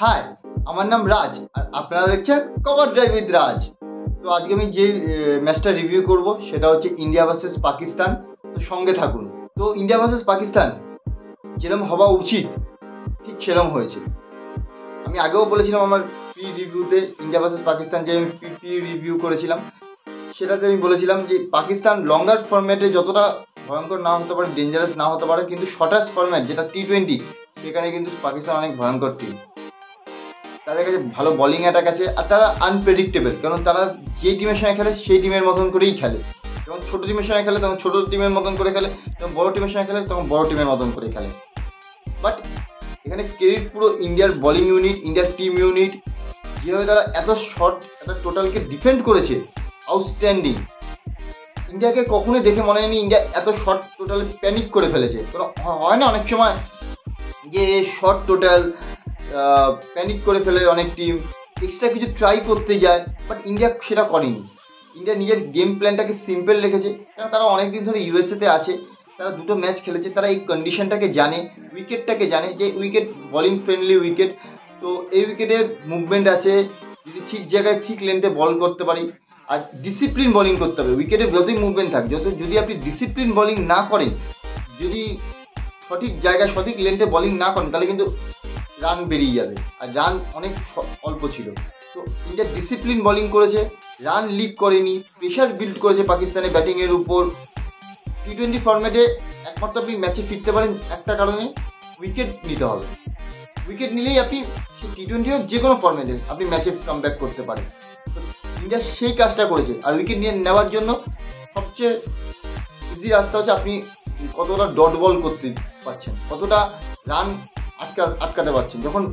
High, আমার নাম রাজ আর আপনারা দেখছেন কভার ড্রাইভ উইথ রাজ। তো আজকে আমি যে ম্যাচটা রিভিউ করব সেটা হচ্ছে ইন্ডিয়া ভার্সেস পাকিস্তান। তো সঙ্গে থাকুন। তো ইন্ডিয়া ভার্সেস পাকিস্তান যেরকম হওয়া উচিত ঠিক সেরকম হয়েছে। আমি আগেও বলেছিলাম আমার প্রি রিভিউতে ইন্ডিয়া ভার্সেস পাকিস্তান যে আমি প্রি রিভিউ করেছিলাম সেটাতে আমি বলেছিলাম যে পাকিস্তান লঙ্গার ফরম্যাটে যতটা ভয়ঙ্কর না হতে পারে, ডেঞ্জারাস না হতে পারে, কিন্তু শর্টাস্ট ফরম্যাট যেটা টি-20 সেখানে কিন্তু পাকিস্তান অনেক ভয়ঙ্কর টিম। তাদের কাছে ভালো বোলিং অ্যাটাক আছে আর তারা আনপ্রেডিক্টেবল, কারণ তারা যেই টিমের সঙ্গে খেলে সেই টিমের মতন করেই খেলে। যখন ছোটো টিমের সঙ্গে খেলে তখন ছোটো টিমের মতন করে খেলে, যখন বড়ো টিমের সঙ্গে খেলে তখন বড়ো টিমের মতন করে খেলে। বাট এখানে ক্রেডিট পুরো ইন্ডিয়ার বোলিং ইউনিট, ইন্ডিয়ার টিম ইউনিট, যেভাবে তারা এত শর্ট একটা টোটালকে ডিফেন্ড করেছে, আউটস্ট্যান্ডিং। ইন্ডিয়াকে কখনোই দেখে মনে হয়নি ইন্ডিয়া এত শর্ট টোটালে প্যানিক করে ফেলেছে। হয় না অনেক সময় যে শর্ট টোটাল প্যানিক করে ফেলে অনেক টিম, এক্সট্রা কিছু ট্রাই করতে যায়, বাট ইন্ডিয়া সেটা করেনি। ইন্ডিয়া নিজের গেম প্ল্যানটাকে সিম্পল রেখেছে, কারণ তারা অনেক দিন ধরে ইউএসএতে আছে, তারা দুটো ম্যাচ খেলেছে, তারা এই কন্ডিশনটাকে জানে, উইকেটটাকে জানে যে উইকেট বোলিং ফ্রেন্ডলি উইকেট। তো এই উইকেটে মুভমেন্ট আছে, যদি ঠিক জায়গায় ঠিক লেন্থে বল করতে পারি, আর ডিসিপ্লিন বোলিং করতে হবে। উইকেটে যতই মুভমেন্ট থাক, যদি আপনি ডিসিপ্লিন বোলিং না করেন, যদি সঠিক জায়গায় সঠিক লেন্থে বোলিং না করেন, তাহলে কিন্তু রান বেরিয়ে যাবে, আর রান অনেক অল্প ছিল। তো ইন্ডিয়া ডিসিপ্লিন বোলিং করেছে, রান লিক করেনি, প্রেশার বিল্ড করেছে পাকিস্তানের ব্যাটিংয়ের উপর। টি-20 ফরম্যাটে একমাত্র আপনি ম্যাচে ফিরতে পারেন একটা কারণে, উইকেট নিতে হবে। উইকেট নিলেই আপনি টি-20 হোক যে কোনো ফরম্যাটে আপনি ম্যাচে কামব্যাক করতে পারেন। তো ইন্ডিয়া সেই কাজটা করেছে। আর উইকেট নিয়ে নেওয়ার জন্য সবচেয়ে ইজি রাস্তা হচ্ছে আপনি কতটা ডট বল করতে পারছেন, কতটা রান আটকাতে পারছেন। যখন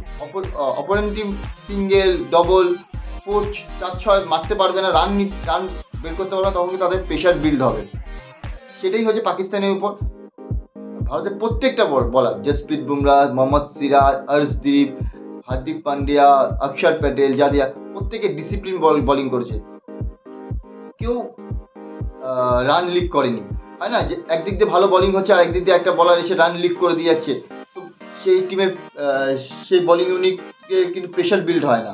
অপোনেন্ট টিম সিঙ্গেল, ডবল, 4, 4, 6 মারতে পারবে না, রান বের করতে পারবে না, তখন কিন্তু তাদের প্রেশার বিল্ড হবে। সেটাই হচ্ছে পাকিস্তানের উপর। ভারতের প্রত্যেকটা বলার, জসপ্রীত বুমরা, মোহাম্মদ সিরাজ, অর্শদীপ, হার্দিক পান্ডিয়া, অক্ষর প্যাটেল, জাদেজা, প্রত্যেকে ডিসিপ্লিন বোলিং করেছে, কেউ রান লিক করেনি। হয় না যে একদিক দিয়ে ভালো বোলিং হচ্ছে আর একদিক দিয়ে একটা বলার এসে রান লিক করে দিয়ে যাচ্ছে, তো সেই টিমের সেই বোলিং ইউনিটকে কিন্তু প্রেশার বিল্ড হয় না।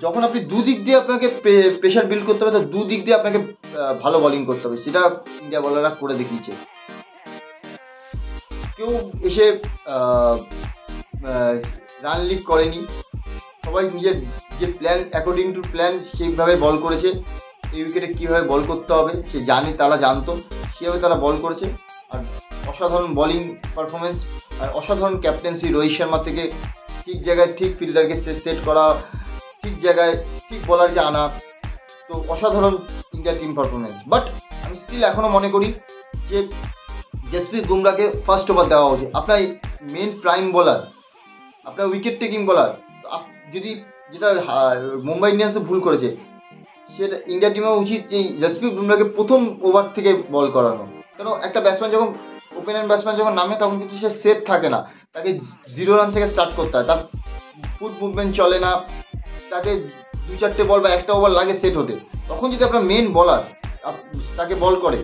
যখন আপনি দুদিক দিয়ে আপনাকে প্রেশার বিল্ড করতে হবে, তো দুদিক দিয়ে আপনাকে ভালো বোলিং করতে হবে, সেটা ইন্ডিয়া বলাররা করে দেখিয়েছে। কেউ এসে রান লিক করেনি, সবাই নিজের যে প্ল্যান, অ্যাকর্ডিং টু প্ল্যান সেইভাবে বল করেছে। এই উইকেটে কীভাবে বল করতে হবে সে তারা জানতো, সেভাবে তারা বল করেছে। আর অসাধারণ বোলিং পারফরমেন্স আর অসাধারণ ক্যাপ্টেন্সি রোহিত শর্মা থেকে, ঠিক জায়গায় ঠিক ফিল্ডারকে সেট করা, ঠিক জায়গায় ঠিক বলারকে আনা, তো অসাধারণ ইন্ডিয়ার টিম পারফরমেন্স। বাট আমি স্টিল এখনও মনে করি যে জসপ্রীত বুমরাকে ফার্স্ট ওভার দেওয়া উচিত। আপনার মেন প্রাইম বোলার, আপনার উইকেট টেকিং বোলার, যদি যেটা মুম্বাই ইন্ডিয়ান্সে ভুল করেছে, সেটা ইন্ডিয়া টিমের উচিত যে জসপ্রীত বুমরাকে প্রথম ওভার থেকে বল করানো। কেন একটা ব্যাটসম্যান যখন ওপেনার ব্যাটসম্যান যখন নামে, তখন কিন্তু সে সেফ থাকে না, তাকে 0 রান থেকে স্টার্ট করতে হয়, তার ফুট মুভমেন্ট চলে না, তাকে 2-4টে বল বা একটা ওভার লাগে সেট হতে। তখন যদি আপনার মেন বলার তাকে বল করে,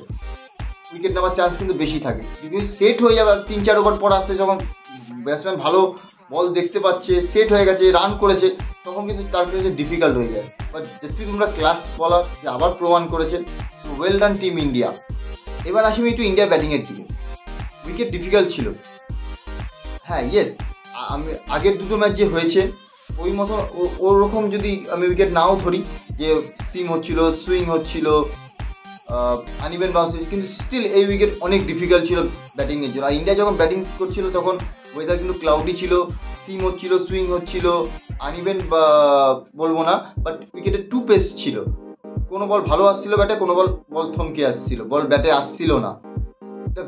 উইকেট নেওয়ার চান্স কিন্তু বেশি থাকে। যদি সেট হয়ে যাবে, 3-4 ওভার পর আসছে, যখন ব্যাটসম্যান ভালো বল দেখতে পাচ্ছে, সেট হয়ে গেছে, রান করেছে, তখন কিন্তু তার কাছে ডিফিকাল্ট হয়ে যায়। বাট জসপ্রীত বুমরা ক্লাস বলার, যে আবার প্রমাণ করেছে। Well done team India. এবার আসি একটু ইন্ডিয়ার ব্যাটিংয়ের দিকে। উইকেট ডিফিকাল্ট ছিল, হ্যাঁ, ইয়েস। আমি আগের দুটো ম্যাচ যে হয়েছে ওই মতো ওরকম যদি আমি উইকেট নাও ধরি, যে সিম হচ্ছিল, সুইং হচ্ছিল, আনইভেন বাউন্স, কিন্তু স্টিল এই উইকেট অনেক ডিফিকাল্ট ছিল ব্যাটিংয়ের জন্য। আর ইন্ডিয়া যখন ব্যাটিং করছিল তখন ওয়েদার কিন্তু ক্লাউডি ছিল, সিম হচ্ছিল, সুইং হচ্ছিল, আনইভেন বলবো না, বাট উইকেটে 2 পেস ছিল। কোনো বল ভালো আসছিল ব্যাটে, কোনো বল থমকে আসছিল, বল ব্যাটে আসছিল না।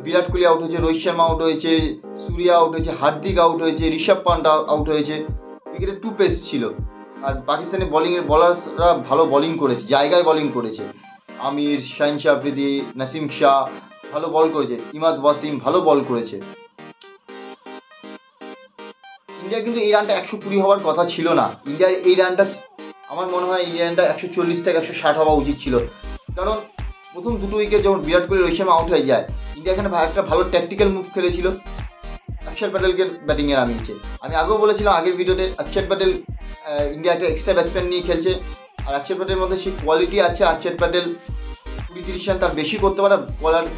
বিরাট কোহলি আউট হয়েছে, রোহিত শর্মা আউট হয়েছে, সূর্যা আউট হয়েছে, হার্দিক আউট হয়েছে, ঋষভ পান্ট আউট হয়েছে। উইকেটে 2 পেস ছিল। আর পাকিস্তানের বলাররা ভালো বোলিং করেছে, জায়গায় বোলিং করেছে। আমির, শাহিন শাহ আফ্রিদি, নাসিম শাহ ভালো বল করেছে, ইমাদ ওয়াসিম ভালো বল করেছে। ইন্ডিয়ার কিন্তু এই রানটা 120 হওয়ার কথা ছিল না। ইন্ডিয়ার এই রানটা, আমার মনে হয় এই রানটা 140 থেকে 160 হওয়া উচিত ছিল। কারণ প্রথম দুটো উইকেট যখন বিরাট কোহলি, রোহিত শর্মা আউট হয়ে যায়, ইন্ডিয়া এখানে একটা ভালো ট্যাকটিক্যাল মুভ খেলেছিল। অক্ষর প্যাটেলকে ব্যাটিংয়ে নামিয়েছে। আমি আগেও বলেছিলাম আগের ভিডিওতে, অক্ষর প্যাটেল ইন্ডিয়া একটা এক্সট্রা ব্যাটসম্যান নিয়ে খেলছে, আর অক্ষর প্যাটেলের মধ্যে সেই কোয়ালিটি আছে। অক্ষর প্যাটেল 20-30 রান তার বেশি করতে পারে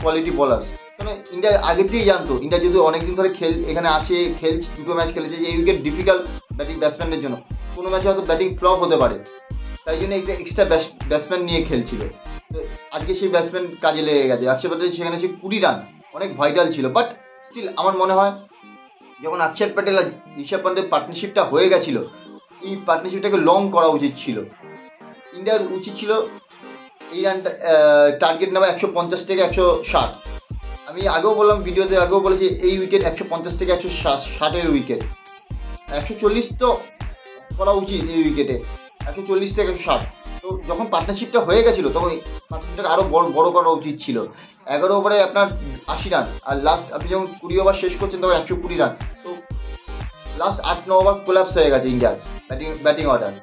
কোয়ালিটি বলার। মানে ইন্ডিয়া আগের থেকেই জানতো, ইন্ডিয়া যদি অনেকদিন ধরে এখানে আছে, খেলছে, 2টো ম্যাচ খেলেছে, যে এই উইকেট ডিফিকাল্ট ব্যাটিং ব্যাটসম্যানের জন্য, কোনো ম্যাচে হয়তো ব্যাটিং ফ্লপ হতে পারে, তাই জন্য একটা এক্সট্রা ব্যাটসম্যান নিয়ে খেলছিল। তো আজকে সেই ব্যাটসম্যান কাজে লেগে গেছে। অক্ষর প্যাটেল সেখানে সে 20 রান অনেক ভাইটাল ছিল, বাট স্টিল আমার মনে হয় যখন অক্ষর প্যাটেল আর ঋষভ পান্তের পার্টনারশিপটা হয়ে গেছিলো, এই পার্টনারশিপটাকে লং করা উচিত ছিল। ইন্ডিয়ার উচিত ছিল এই রানটা টার্গেট নেওয়া 150 থেকে 160। আমি আগেও বললাম, ভিডিওতে আগেও বলেছি এই উইকেট 150 থেকে 160-এর উইকেট। 140 তো করা উচিত এই উইকেটে, 140 থেকে 160। তো যখন পার্টনারশিপটা হয়ে গেছিলো তখন পার্টনারশিপটাকে আরও বড় করা উচিত ছিল। 11 ওভারে আপনার 80 রান, আর লাস্ট আপনি যখন 20 ওভার শেষ করছেন তখন 120 রান। তো লাস্ট 8-9 ওভার কোলাপস হয়ে গেছে ইন্ডিয়ার ব্যাটিং অর্ডার।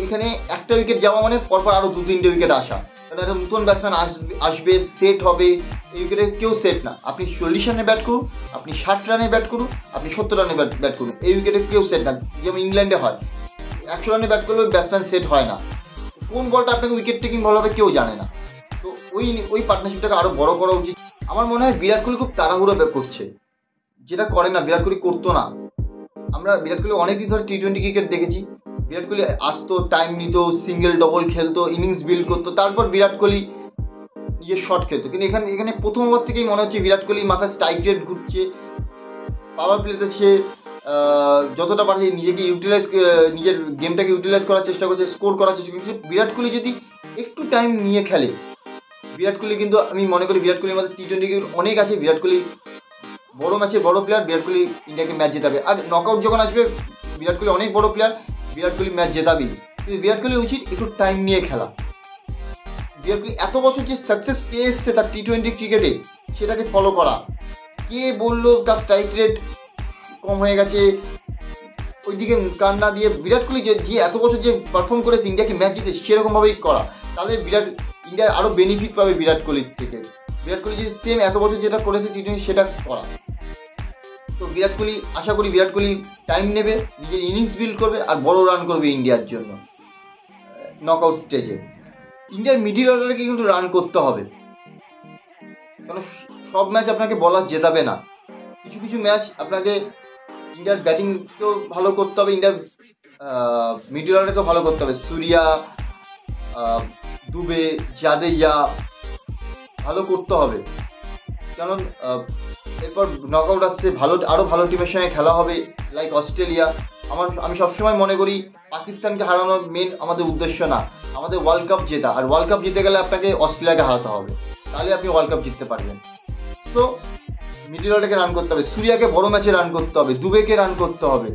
এখানে একটা উইকেট যাওয়া মানে পরপর আরও 2-3টে উইকেট আসা, কারণ একটা নতুন ব্যাটসম্যান আসবে, সেট হবে। এই উইকেটে কেউ সেট না। আপনি 40 রানে ব্যাট করুন, আপনি 60 রানে ব্যাট করুন, আপনি 70 রানে ব্যাট করুন, এই উইকেটে কেউ সেট না। যেমন ইংল্যান্ডে হয় 100 রানে ব্যাট করলেও ব্যাটসম্যান সেট হয় না। কোন বলটা আপনাকে উইকেট টেকিং বল হবে কেউ জানে না। তো ওই পার্টনারশিপটাকে আরও বড় করা উচিত। আমার মনে হয় বিরাট কোহলি খুব তাড়াহুড়ো করছে, যেটা করে না, বিরাট কোহলি করতো না। আমরা বিরাট কোহলি অনেকদিন ধরে T20 ক্রিকেট দেখেছি। বিরাট কোহলি আসতো, টাইম নিত, সিঙ্গেল ডবল খেলতো, ইনিংস বিল্ড করতো, তারপর বিরাট কোহলি নিজের শট খেলতো। কিন্তু এখানে প্রথম ওভার থেকেই মনে হচ্ছে বিরাট কোহলি মাথায় স্ট্রাইক রেট ঘুরছে, পাওয়ার প্লেতে সে যতটা পারছে নিজেকে নিজের গেমটাকে ইউটিলাইজ করার চেষ্টা করছে, স্কোর করার চেষ্টা করছে। বিরাট কোহলি যদি একটু টাইম নিয়ে খেলে, বিরাট কোহলি কিন্তু আমি মনে করি বিরাট কোহলির মধ্যে T20 ক্রিকেট অনেক আছে। বিরাট কোহলি বড় ম্যাচে বড় প্লেয়ার, বিরাট কোহলি ইন্ডিয়াকে ম্যাচ জেতাবে। আর নকআউট যখন আসবে বিরাট কোহলি অনেক বড় প্লেয়ার, বিরাট কোহলি ম্যাচ জেতাবেই। কিন্তু বিরাট কোহলি উচিত একটু টাইম নিয়ে খেলা। বিরাট কোহলি এত বছর যে সাকসেস পেয়ে এসছে তার T20 ক্রিকেটে, সেটাকে ফলো করা। কে বললো তার স্ট্রাইক রেট কম হয়ে গেছে, ওইদিকে কান না দিয়ে বিরাট কোহলি যে এত বছর যে পারফর্ম করেছে ইন্ডিয়াকে ম্যাচ জিতে, সেরকমভাবেই করা। তাহলে ইন্ডিয়া আরও বেনিফিট পাবে বিরাট কোহলির থেকে। বিরাট কোহলি যে সেম এত বছর যেটা করেছে T20 সেটা করা। তো বিরাট কোহলি, আশা করি বিরাট কোহলি টাইম নেবে, নিজের ইনিংস বিল্ড করবে, আর বড় রান করবে ইন্ডিয়ার জন্য নকআউট স্টেজে। ইন্ডিয়ার মিডিল অর্ডারকে কিন্তু রান করতে হবে, কারণ সব ম্যাচ আপনাকে বলার জেতাবে না। কিছু কিছু ম্যাচ আপনাকে ইন্ডিয়ার ব্যাটিংকেও ভালো করতে হবে, ইন্ডিয়ার মিডিল অর্ডারকেও ভালো করতে হবে। সূর্যা, দুবে, জাদেজা ভালো করতে হবে, কারণ এরপর নকআউট আসছে, আরও ভালো টিমের সঙ্গে খেলা হবে, লাইক অস্ট্রেলিয়া। আমি সবসময় মনে করি পাকিস্তানকে হারানোর মেন আমাদের উদ্দেশ্য না, আমাদের ওয়ার্ল্ড কাপ জেতা। আর ওয়ার্ল্ড কাপ জিতে গেলে আপনাকে অস্ট্রেলিয়াকে হারাতে হবে, তাহলে আপনি ওয়ার্ল্ড কাপ জিততে পারবেন। তো মিডিল অর্ডারকে রান করতে হবে, সূর্যাকে বড় ম্যাচে রান করতে হবে, দুবেকে রান করতে হবে।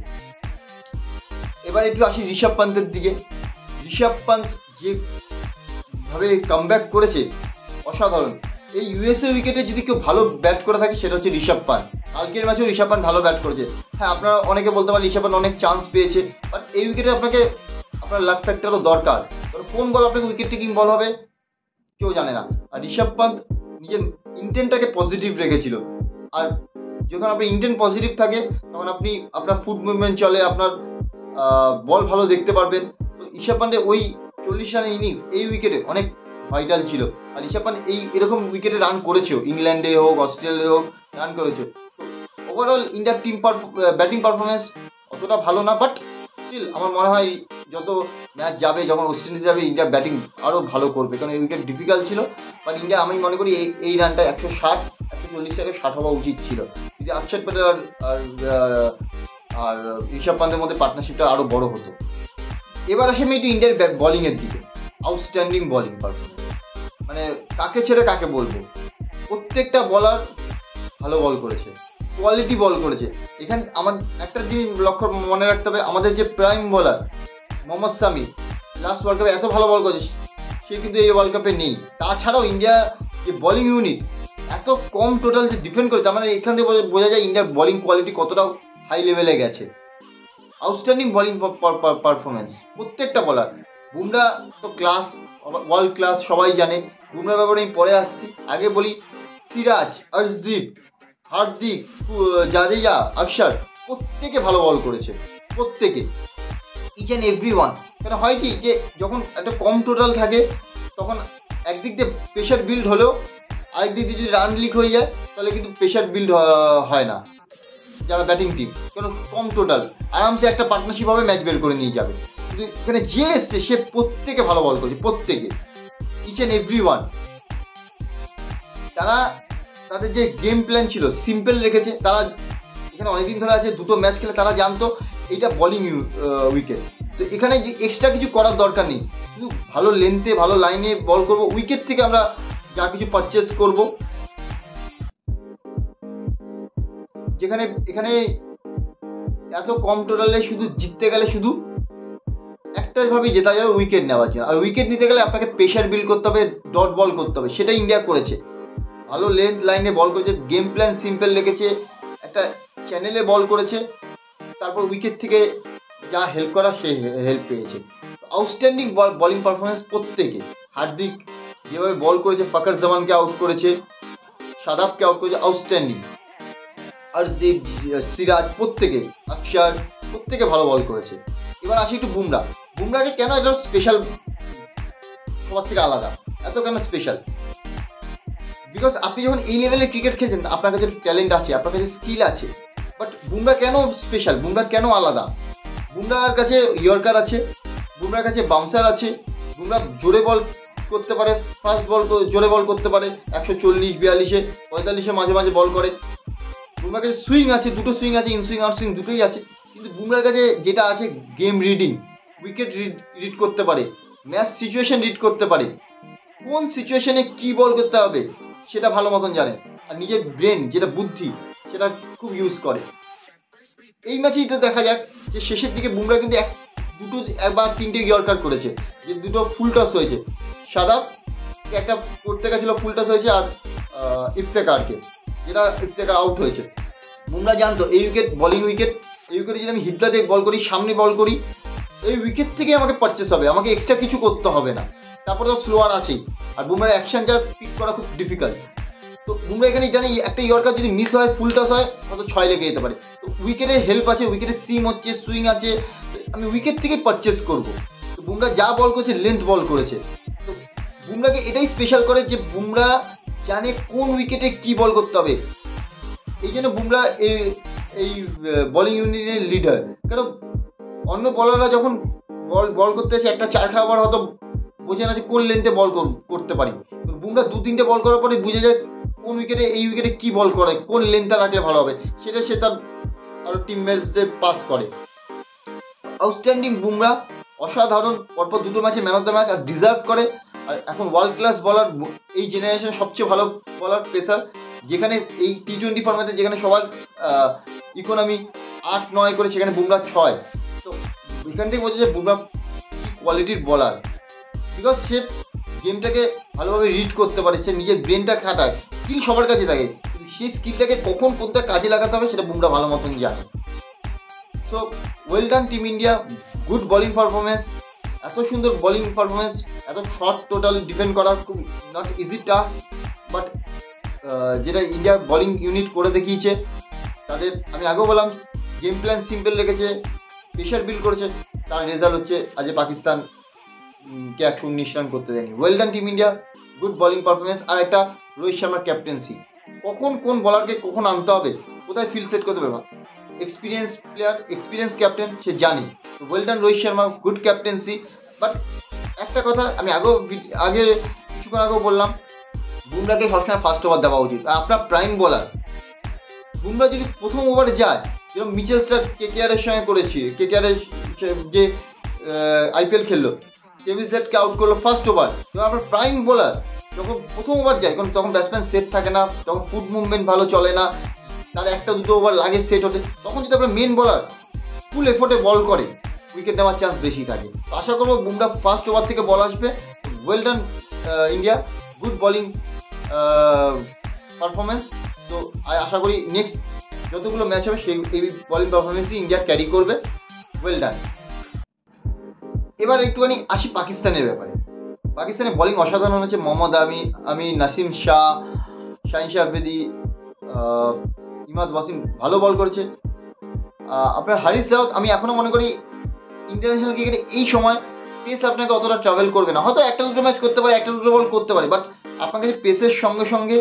এবার একটু আসি ঋষভ পান্তের দিকে। ঋষভ পান্ত যেভাবে কামব্যাক করেছে অসাধারণ। এই USA উইকেটে যদি কেউ ভালো ব্যাট করে থাকে সেটা হচ্ছে ঋষভ পান্ত। কালকের ম্যাচেও ঋষভ পান্ত ভালো ব্যাট করেছে। হ্যাঁ, আপনারা অনেকে বলতে পারেন ঋষভ পান্ত অনেক চান্স পেয়েছে, বাট এই উইকেটে আপনার লাক ফ্যাক্টরও দরকার। কোন বল আপনাকে উইকেট টেকিং বল হবে কেউ জানে না। আর ঋষভ পান্ত নিজের ইন্টেন্টটাকে পজিটিভ রেখেছিল। আর যখন আপনার ইন্টেন্ট পজিটিভ থাকে তখন আপনার ফুট মুভমেন্ট চলে, আপনার বল ভালো দেখতে পারবেন। তো ঋষভ পান্তের ওই 40 রানের ইনিংস এই উইকেটে অনেক ভাইটাল ছিল। আর ঋষভ পান্ত এরকম উইকেটে রান করেছেও, ইংল্যান্ডে হোক, অস্ট্রেলিয়ায় হোক রান করেছে। ওভারঅল ইন্ডিয়ার টিম ব্যাটিং পারফরমেন্স অতটা ভালো না, বাট স্টিল আমার মনে হয় যত ম্যাচ যাবে, যখন ওয়েস্ট ইন্ডিজ যাবে, ইন্ডিয়া ব্যাটিং আরও ভালো করবে, কারণ এই উইকেট ডিফিকাল্ট ছিল। বাট ইন্ডিয়া, আমি মনে করি এই রানটা 140 থেকে 60 হওয়া উচিত ছিল, যদি অক্ষর প্যাটেল আর ঋষভ পান্তের মধ্যে পার্টনারশিপটা আরও বড় হতো। এবার আসে আমি একটু ইন্ডিয়ার বলিংয়ের দিকে। আউটস্ট্যান্ডিং বলিং পারফরমেন্স, মানে কাকে ছেড়ে কাকে বলবো। প্রত্যেকটা বলার ভালো বল করেছে, কোয়ালিটি বল করেছে। এখানে আমার একটা জিনিস মনে রাখতে হবে, আমাদের যে প্রাইম বলার মোহাম্মদ শামি লাস্ট ওয়ার্ল্ড কাপে এত ভালো বল করেছে, সে কিন্তু এই ওয়ার্ল্ড কাপে নেই। তাছাড়াও ইন্ডিয়া যে বলিং ইউনিট এত কম টোটাল যে ডিফেন্ড করেছে, তার মানে এখান থেকে বোঝা যায় ইন্ডিয়ার বলিং কোয়ালিটি কতটা হাই লেভেলে গেছে। আউটস্ট্যান্ডিং বলিং পারফরমেন্স প্রত্যেকটা বলার। বুমরা তো ক্লাস, ওয়ার্ল্ড ক্লাস, সবাই জানে। বুমরার ব্যাপারে আমি পরে আসছি, আগে বলি সিরাজ, অর্শদীপ, হার্দিক, জাদেজা, অক্ষর প্রত্যেকে ভালো বল করেছে, প্রত্যেকে, ইচ অ্যান্ড এভরি ওয়ান। কেন হয় কি যে যখন একটা কম টোটাল থাকে তখন একদিক দিয়ে প্রেশার বিল্ড হলেও আরেক দিক দিয়ে যদি রান লিক হয়ে যায় তাহলে কিন্তু প্রেশার বিল্ড হয় না যারা ব্যাটিং টিম, কেন কম টোটাল আরামসে একটা পার্টনারশিপভাবে ম্যাচ বের করে নিয়ে যাবে। কিন্তু এখানে যে এসছে সে প্রত্যেকে ভালো বল করেছে, প্রত্যেকে, ইচ অ্যান্ড এভরি ওয়ান। তারা তাদের যে গেম প্ল্যান ছিল সিম্পল রেখেছে। তারা এখানে অনেকদিন ধরে আছে, দুটো ম্যাচ খেলে তারা জানতো এইটা বলিং উইকেট, তো এখানে যে এক্সট্রা কিছু করার দরকার নেই, শুধু ভালো লেন্থে ভালো লাইনে বল করব, উইকেট থেকে আমরা যা কিছু পারচেস করব। যেখানে এখানে এত কম টোটালে শুধু জিততে গেলে শুধু একটাই ভাবেই জেতা যাবে, উইকেট নেওয়ার জন্য। আর উইকেট নিতে গেলে আপনাকে প্রেশার বিল্ড করতে হবে, ডট বল করতে হবে, সেটা ইন্ডিয়া করেছে। ভালো লেন্থ লাইনে বল করেছে, গেম প্ল্যান সিম্পল রেখেছে, একটা চ্যানেলে বল করেছে, তারপর উইকেট থেকে যা হেল্প করা সে হেল্প পেয়েছে। আউটস্ট্যান্ডিং বলিং পারফরমেন্স প্রত্যেকে। হার্দিক যেভাবে বল করেছে, ফাকর জামানকে আউট করেছে, শাদাবকে আউট করেছে, আউটস্ট্যান্ডিং। হর্ষদীপ, সিরাজ প্রত্যেকে, অক্ষর প্রত্যেকে ভালো বল করেছে। এবার আসি একটু বুমরা। বুমরাকে কেন এটা স্পেশাল, সবার থেকে আলাদা, এত কেন স্পেশাল? বিকজ আপনি যখন এই লেভেলের ক্রিকেট খেলছেন আপনার কাছে ট্যালেন্ট আছে, আপনার কাছে স্কিল আছে, বাট বুমরা কেন স্পেশাল, বুমরা কেন আলাদা? বুমরার কাছে ইয়র্কার আছে, বুমরার কাছে বাউন্সার আছে, বুমরা জোরে বল করতে পারে, ফাস্ট বল জোরে বল করতে পারে, 140, 42, 45 মাঝে মাঝে বল করে। বুমরার কাছে সুইং আছে, দুটো সুইং আছে, ইন সুইং আউট সুইং দুটোই আছে। কিন্তু বুমরার কাছে যেটা আছে গেম রিডিং, উইকেট রিড করতে পারে, ম্যাচ সিচুয়েশন রিড করতে পারে, কোন সিচুয়েশনে কি বল করতে হবে সেটা ভালো মতন জানে, আর নিজের ব্রেন যেটা বুদ্ধি সেটা খুব ইউজ করে। এই ম্যাচেই তো দেখা যাক যে শেষের দিকে বুমরা কিন্তু দুটো একবার 3টে ইয়র্কার করেছে, যে দুটো ফুল টস হয়েছে। শাদাব একটা করতে গেছিলো, ফুল টস হয়েছে, আর ইফতেকারকে, যেটা ইফতেকার আউট হয়েছে। বুমরা জানতো এই উইকেট বলিং উইকেট, এই উইকেটে যদি আমি হিটলা দিয়ে বল করি, সামনে বল করি, এই উইকেট থেকে আমাকে পারচেস হবে, আমাকে এক্সট্রা কিছু করতে হবে না। তারপরে তো স্লোয়ার আছেই, আর বুমরার অ্যাকশন যা পিক করা খুব ডিফিকাল্ট। তো বুমরা এখানে জানি একটা ইয়র্কার যদি মিস হয়, ফুল টস হয়, হয়তো 6 লেগে যেতে পারে। তো উইকেটের হেল্প আছে, উইকেটের সিম হচ্ছে, সুইং আছে, আমি উইকেট থেকে পারচেস করবো। তো বুমরা যা বল করেছে লেন্থ বল করেছে। তো বুমরাকে এটাই স্পেশাল করে যে বুমরা জানে কোন উইকেটে কি বল করতে হবে। এই জন্য বুমরা এই বলিং ইউনিটের লিডার। কারণ অন্য বলাররা যখন বল করতে এসে একটা 4 খাবার হয়তো বোঝে না যে কোন লেন্থে বল করতে পারি। বুমরা 2-3টে বল করার পরে বুঝে যায় কোন উইকেটে, এই উইকেটে কি বল করে, কোন লেন্থটা রাখলে ভালো হবে, সেটা সে তার আরো টিমমেটসদের পাস করে। আউটস্ট্যান্ডিং বুমরা, অসাধারণ, পরপর দুটো ম্যাচে ম্যান অফ দ্য ম্যাচ, আর ডিজার্ভ করে। আর এখন ওয়ার্ল্ড ক্লাস বলার, এই জেনারেশনের সবচেয়ে ভালো বলার পেসার, যেখানে এই T20 ফরম্যাটে যেখানে সবার ইকোনমি 8-9 করে, সেখানে বুমরা 6। তো এখান থেকে বোঝা যায় বুমরা কি কোয়ালিটির বলার। বিকজ সে গেমটাকে ভালোভাবে রিড করতে পারে, সে নিজের ব্রেনটা খাটায়। স্কিল সবার কাছে থাকে, কিন্তু সেই স্কিলটাকে কখন কোনটা কাজে লাগাতে হবে সেটা বুমরা ভালো মতন জানে। So well done team India, good bowling performance. এত সুন্দর বোলিং পারফরমেন্স, এত শর্ট টোটাল ডিফেন্ড করা খুব নট ইজি টাস্ক, বাট যেটা ইন্ডিয়া বোলিং ইউনিট করে দেখিয়েছে তাদের, আমি আগেও বললাম গেম প্ল্যান সিম্পল রেখেছে, প্রেশার বিল্ড করেছে, তার রেজাল্ট হচ্ছে আজ পাকিস্তান কে 119 রান করতে দেয়নি। Well done team India, good bowling performance. আর একটা রোহিত শর্মার ক্যাপ্টেন্সি, কখন কোন বলারকে কখন আনতে হবে, কোথায় ফিল্ড সেট করতে হবে, এক্সপিরিয়েন্স প্লেয়ার, এক্সপিরিয়েন্স ক্যাপ্টেন, সে জানি। তো well done Rohit Sharma, good captaincy. But একটা কথা আমি আগে কিছুক্ষণ আগেও বললাম, বুমরাকে সবসময় ফার্স্ট ওভার দেওয়া উচিত। আর আপনার প্রাইম বলার বুমরা যদি প্রথম ওভারে যায়, যেরকম মিচেল স্টার্ক KKR-এর সঙ্গে করেছি, KKR-এর যে IPL খেললো, কেভিজেটকে আউট করলো ফার্স্ট ওভার। যখন আপনার প্রাইম বোলার যখন প্রথম ওভার যায়, কারণ তখন ব্যাটসম্যান সেট থাকে না, তখন ফুট মুভমেন্ট ভালো চলে না, তার 1-2 ওভার লাগে সেট হতে, তখন যদি আপনার মেন বোলার ফুল এফোর্টে বল করে, উইকেট নেওয়ার চান্স বেশি থাকে। আশা করবো বুমরা ফার্স্ট ওভার থেকে বল আসবে। Well done India, good bowling performance. তো আশা করি নেক্সট যতগুলো ম্যাচ হবে সেই এই বোলিং পারফরমেন্সই ইন্ডিয়া ক্যারি করবে। Well done. এবার একটুখানি আসি পাকিস্তানের ব্যাপারে। পাকিস্তানের বোলিং অসাধারণ হচ্ছে। মোহাম্মদ আমিন, নাসিম শাহ, শাহিন শাহ আফ্রিদি, ইমাদ ওয়াসিম ভালো বল করেছে। আপনার হারিস রাউত, আমি এখনও মনে করি ইন্টারন্যাশনাল ক্রিকেটে এই সময় পেস আপনাকে অতটা ট্রাভেল করবে না, হয়তো একটা দুটো ম্যাচ করতে পারে, একটা দুটো বল করতে পারে, বাট আপনার কাছে পেসের সঙ্গে সঙ্গে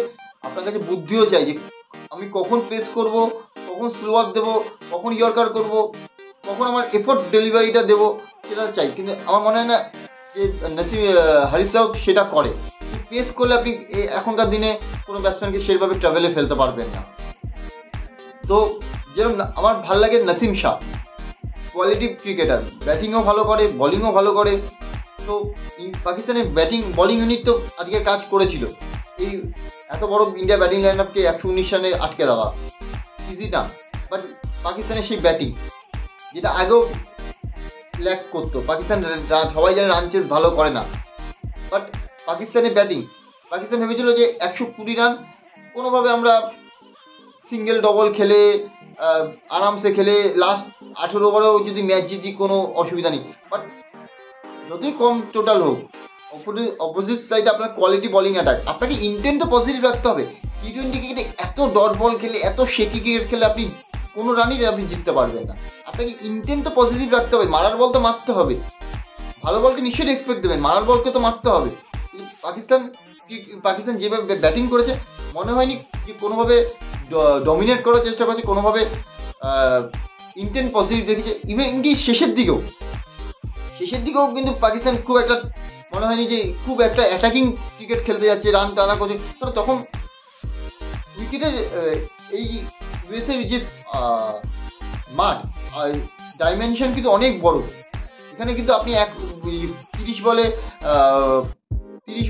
আপনার কাছে বুদ্ধিও চাই যে আমি কখন পেস করব, কখন স্লোয়ার দেবো, কখন ইয়র্কার করব, কখন আমার এফোর্ট ডেলিভারিটা দেবো, সেটা চাই। কিন্তু আমার মনে হয় না যে হারিস রাউত সেটা করে। পেস করলে আপনি এখনকার দিনে কোনো ব্যাটসম্যানকে সেভাবে ট্রাভেলে ফেলতে পারবেন না। তো যেরকম আমার ভালো লাগে নাসিম শাহ, কোয়ালিটি ক্রিকেটার, ব্যাটিংও ভালো করে, বলিংও ভালো করে। তো পাকিস্তানের ব্যাটিং বলিং ইউনিট তো আজকে কাজ করেছিল। এই এত বড় ইন্ডিয়া ব্যাটিং লাইন আপকে 119 রানে আটকে দেওয়া ইজি না, বাট পাকিস্তানের সেই ব্যাটিং যেটা আগেও ল্যাক করতো, পাকিস্তান সবাই জানে রান চেস ভালো করে না, বাট পাকিস্তানের ব্যাটিং, পাকিস্তান ভেবেছিল যে 120 রান কোনোভাবে আমরা সিঙ্গেল ডবল খেলে আরামসে খেলে লাস্ট 18 ওভারেও যদি ম্যাচ জিতি কোনো অসুবিধা নেই। বাট যতই কম টোটাল হোক, অপোজিট সাইডে আপনার কোয়ালিটি বলিং অ্যাটাক, আপনাকে ইন্টেন্ট তো পজিটিভ রাখতে হবে। টি-20 ক্রিকেটে এত ডট বল খেলে, এত শেকি ক্রিকেট খেলে আপনি কোনো রানই আপনি জিততে পারবেন না। আপনাকে ইন্টেন্ট তো পজিটিভ রাখতে হবে, মারার বল তো মারতে হবে, ভালো বলকে নিশ্চয়ই এক্সপেক্ট দেবেন, মারার বলকে তো মারতে হবে। পাকিস্তান যেভাবে ব্যাটিং করেছে মনে হয়নি যে কোনোভাবে ডমিনেট করার চেষ্টা করছে, কোনোভাবে ইন্টেন্ট পজিটিভ দেখেছে। ইভেন ইন্ডিয়া শেষের দিকেও কিন্তু পাকিস্তান খুব একটা মনে হয়নি যে খুব একটা অ্যাটাকিং ক্রিকেট খেলতে যাচ্ছে, রান টানা করছে। কারণ তখন উইকেটের এই ইউএসএর যে মাঠ ডাইমেনশন কিন্তু অনেক বড়। এখানে কিন্তু আপনি 30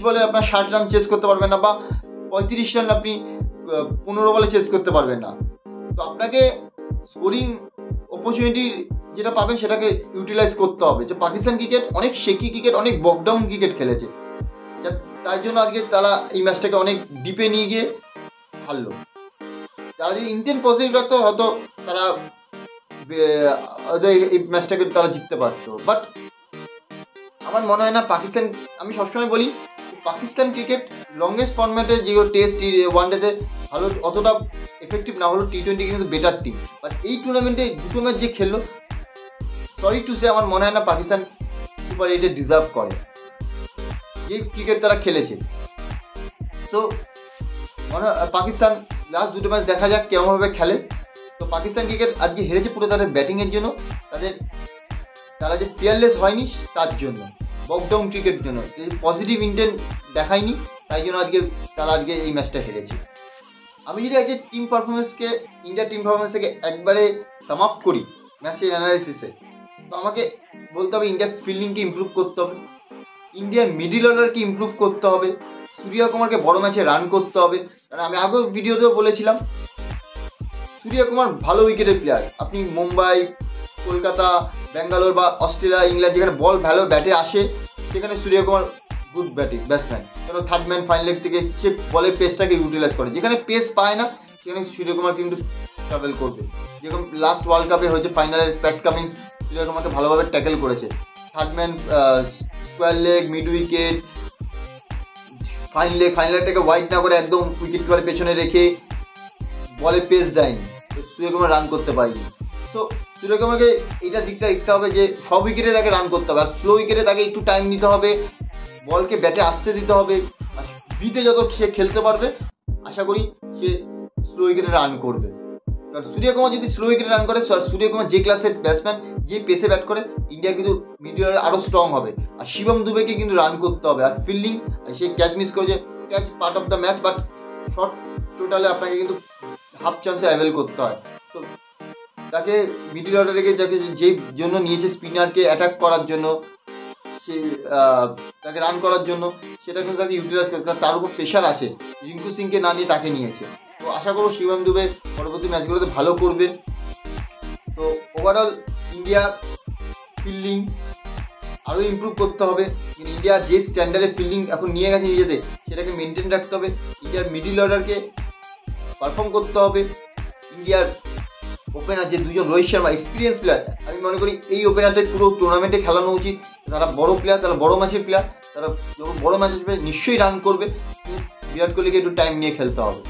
বলে আপনার 60 রান চেস করতে পারবেন না, বা 35 রান আপনি 15 বলে চেস করতে পারবেন না। তো আপনাকে স্কোরিং অপরচুনিটি যেটা পাবেন সেটাকে ইউটিলাইজ করতে হবে। যে পাকিস্তান ক্রিকেট অনেক শেকি ক্রিকেট, অনেক বকডাউন ক্রিকেট খেলেছে, তার জন্য আজকে তারা এই ম্যাচটাকে অনেক ডিপে নিয়ে গিয়ে হারলো। তারা যদি ইন্টেন্ট পজিটিভ রাখতো হয়তো তারা এই ম্যাচটাকে তারা জিততে পারতো। বাট আমার মনে হয় না পাকিস্তান, আমি সবসময় বলি পাকিস্তান ক্রিকেট লংগেস্ট ফরম্যাটে যে টেস্ট ওয়ানডেতে ভালো অতটা এফেক্টিভ না হলো, টি-20 কিন্তু বেটার টিম। বাট এই টুর্নামেন্টে দুটো ম্যাচ যে খেললো, সরি টু সে, আমার মনে হয় না পাকিস্তান সুপার 8 ডিজার্ভ করে যে ক্রিকেট তারা খেলেছে। সো মনে হয় পাকিস্তান লাস্ট দুটো ম্যাচ দেখা যাক কেমনভাবে খেলে। তো পাকিস্তান ক্রিকেট আজকে হেরেছে পুরো তাদের ব্যাটিংয়ের জন্য, তারা যে ফিয়ারলেস হয়নি তার জন্য, বকডাউন ক্রিকেটের জন্য, পজিটিভ ইন্টেন্ট দেখায়নি, তাই জন্য তারা আজকে এই ম্যাচটা হেরেছে। আমি যদি আজকে ইন্ডিয়ার টিম পারফরমেন্স থেকে একবারে সাম আপ করি ম্যাচের অ্যানালাইসিসে, তো আমাকে বলতে হবে ইন্ডিয়ার ফিল্ডিংকে ইমপ্রুভ করতে হবে, ইন্ডিয়ার মিডিল অর্ডারকে ইমপ্রুভ করতে হবে, সূর্য কুমারকে বড় ম্যাচে রান করতে হবে। কারণ আমি আগেও ভিডিওতেও বলেছিলাম সূর্য কুমার ভালো উইকেটের প্লেয়ার। আপনি মুম্বাই, কলকাতা, ব্যাঙ্গালোর বা অস্ট্রেলিয়া, ইংল্যান্ড যেখানে বল ভালো ব্যাটে আসে সেখানে সূর্য কুমার গুড ব্যাটসম্যান। কারণ থার্ড ম্যান ফাইন লেগ থেকে সে বলের পেসটাকে ইউটিলাইজ করে। যেখানে পেস পায় না সেখানে সূর্য কুমার কিন্তু ট্রাভেল করবে। যেরকম লাস্ট ওয়ার্ল্ড কাপে হয়েছে ফাইনালের প্যাট কামিন্স সূর্য কুমারকে ভালোভাবে ট্যাকেল করেছে। Third man, square leg, mid wicket, fine লেগটাকে ওয়াইড না করে একদম উইকেট কিপারের পেছনে রেখে বলে পেস দেয়নি, সূর্য কুমার রান করতে পারেনি। তো সূর্য কুমারকে এইটা দিকটা দেখতে হবে যে সব উইকেটে তাকে রান করতে হবে, আর স্লো উইকেটে তাকে একটু টাইম নিতে হবে, বলকে ব্যাটে আসতে দিতে হবে। আর বিতে যত সে খেলতে পারবে আশা করি সে স্লো উইকেটে রান করবে। কারণ সূর্য কুমার যদি স্লো উইকেটে রান করে, সূর্য কুমার যে ক্লাসের ব্যাটসম্যান, যে পেসে ব্যাট করে, ইন্ডিয়া কিন্তু মিডল আরও স্ট্রং হবে। আর শিবম দুবেকে কিন্তু রান করতে হবে। আর ফিল্ডিং, সে ক্যাচ মিস করেছে, catch part of the match, but short টোটালে আপনাকে কিন্তু হাফ চান্সে অ্যাভেল করতে হয়। তো তাকে মিডল অর্ডারে যাকে যে জন্য নিয়েছে স্পিনারকে অ্যাটাক করার জন্য, সে তাকে রান করার জন্য, সেটা কিন্তু তাকে ইউটিলাইজ করতে, তার উপর প্রেশার আছে, রিঙ্কু সিংকে না নিয়ে তাকে নিয়েছে। তো আশা করব শিবম দুবে পরবর্তী ম্যাচগুলোতে ভালো করবে। তো ওভারঅল ইন্ডিয়া ফিল্ডিং আরও ইমপ্রুভ করতে হবে। ইন্ডিয়া যে স্ট্যান্ডার্ডে ফিল্ডিং এখন নিয়ে গেছে নিজেদের, সেটাকে মেনটেন রাখতে হবে। ইন্ডিয়ার মিডল অর্ডারকে পারফর্ম করতে হবে। ইন্ডিয়ার ওপেনার যে দুজন, রোহিত শর্মা এক্সপিরিয়েন্স প্লেয়ার, আমি মনে করি এই ওপেনারদের পুরো টুর্নামেন্টে খেলানো উচিত। তারা বড় প্লেয়ার, তারা বড় ম্যাচের প্লেয়ার, তারা যখন বড় ম্যাচ আসবে নিশ্চয়ই রান করবে। বিরাট কোহলিকে একটু টাইম নিয়ে খেলতে হবে।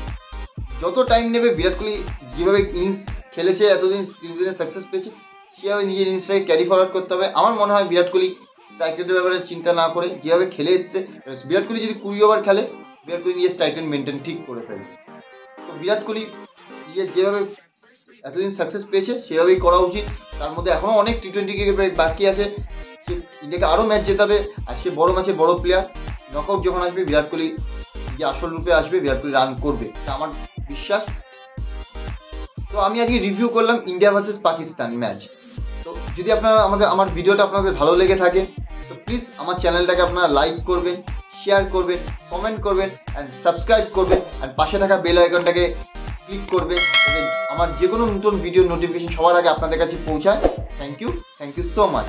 যত টাইম নেবে বিরাট কোহলি যেভাবে ইনিংস খেলেছে এতদিন সিজনে সাকসেস পেয়েছে সেভাবে নিজের ইনিংসটাকে ক্যারি ফরওয়ার্ড করতে হবে। আমার মনে হয় বিরাট কোহলি স্ট্রাইক রেটের ব্যাপারে চিন্তা না করে যেভাবে খেলে এসছে, বিরাট কোহলি যদি 20 ওভার খেলে বিরাট কোহলি নিজের স্ট্রাইক রেট মেনটেন ঠিক করে ফেলবে। তো বিরাট কোহলি নিজের যেভাবে এতদিন সাকসেস পেয়েছে সেভাবেই করা উচিত। তার মধ্যে এখনও অনেক টি-20 ক্রিকেট বাকি আছে, সে ইন্ডিয়াকে আরও ম্যাচ জেতাবে। আর সে বড় ম্যাচে বড় প্লেয়ার, নকআউট যখন আসবে বিরাট কোহলি যে আসল রূপে আসবে বিরাট কোহলি রান করবে, এটা আমার বিশ্বাস। তো আমি আজকে রিভিউ করলাম ইন্ডিয়া ভার্সেস পাকিস্তান ম্যাচ। তো যদি আপনারা আমার ভিডিওটা আপনাদের ভালো লেগে থাকে তো প্লিজ আমার চ্যানেলটাকে আপনারা লাইক করবেন, শেয়ার করবেন, কমেন্ট করবেন অ্যান্ড সাবস্ক্রাইব করবেন অ্যান্ড পাশে থাকা বেল আইকনটাকে ক্লিক করবেন আমার যে কোনো নতুন ভিডিও নোটিফিকেশন সবার আগে আপনাদের কাছে পৌঁছায়। Thank you so much.